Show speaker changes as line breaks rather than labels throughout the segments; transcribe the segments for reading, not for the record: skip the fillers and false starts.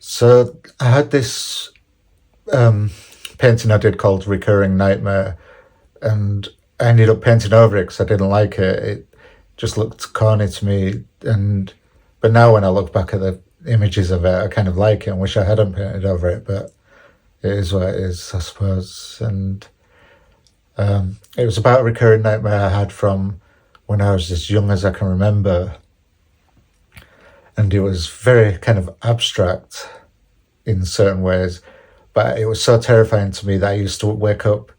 So I had this um, painting I did called Recurring Nightmare, and I ended up painting over it because I didn't like it. It just looked corny to me, and but now when I look back at the images of it, I kind of like it and wish I hadn't painted over it. But it is what it is, I suppose. And it was about a recurring nightmare I had from when I was as young as I can remember, and it was very kind of abstract in certain ways. But it was so terrifying to me that I used to wake up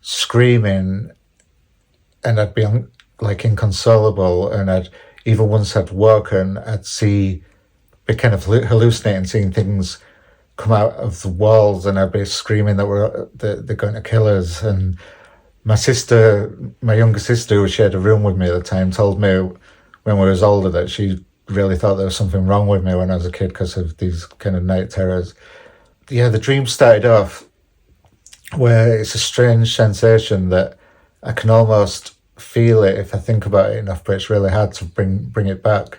screaming, and I'd be like inconsolable. And I'd even once I'd woken, I'd be kind of hallucinating, seeing things come out of the walls, and I'd be screaming that they're going to kill us. And my sister, my younger sister, who shared a room with me at the time, told me when we was older that she really thought there was something wrong with me when I was a kid because of these kind of night terrors. Yeah, the dream started off where it's a strange sensation that I can almost feel it if I think about it enough, but it's really hard to bring it back.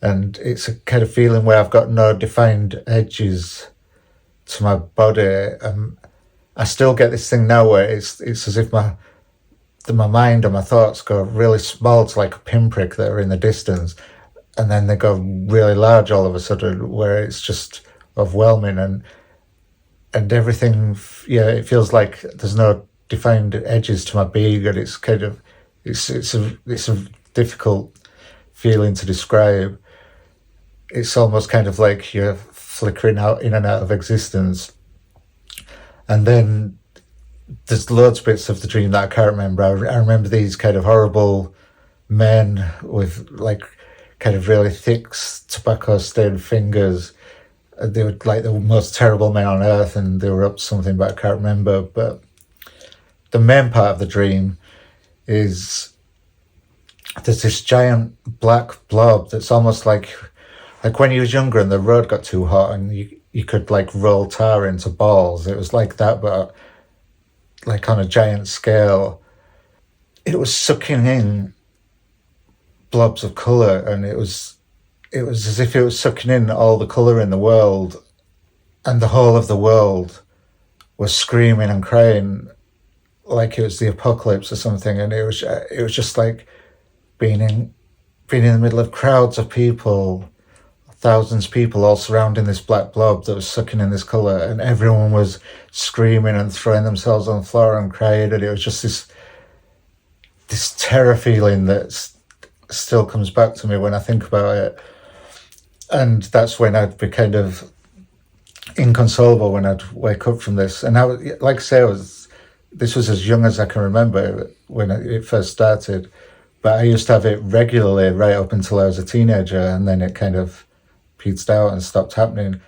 And it's a kind of feeling where I've got no defined edges to my body. I still get this thing now where it's as if my mind and my thoughts go really small to like a pinprick that are in the distance, and then they go really large all of a sudden, where it's just overwhelming, and everything. Yeah, it feels like there's no defined edges to my being, and it's kind of it's a difficult feeling to describe. It's almost kind of like you're flickering out in and out of existence. And then there's loads of bits of the dream that I can't remember. I remember these kind of horrible men with like kind of really thick tobacco stained fingers. They were like the most terrible men on earth, and they were up to something, but I can't remember. But the main part of the dream is there's this giant black blob that's almost like when you was younger and the road got too hot and you could like roll tar into balls. It was like that, but like on a giant scale. It was sucking in blobs of colour, and it was as if it was sucking in all the colour in the world, and the whole of the world was screaming and crying like it was the apocalypse or something. And it was just like being in the middle of crowds of people, thousands of people all surrounding this black blob that was sucking in this colour, and everyone was screaming and throwing themselves on the floor and crying. And it was just this terror feeling that still comes back to me when I think about it. And that's when I'd be kind of inconsolable when I'd wake up from this. And like I say, this was as young as I can remember when it first started. But I used to have it regularly right up until I was a teenager, and then it kind of petered out and stopped happening.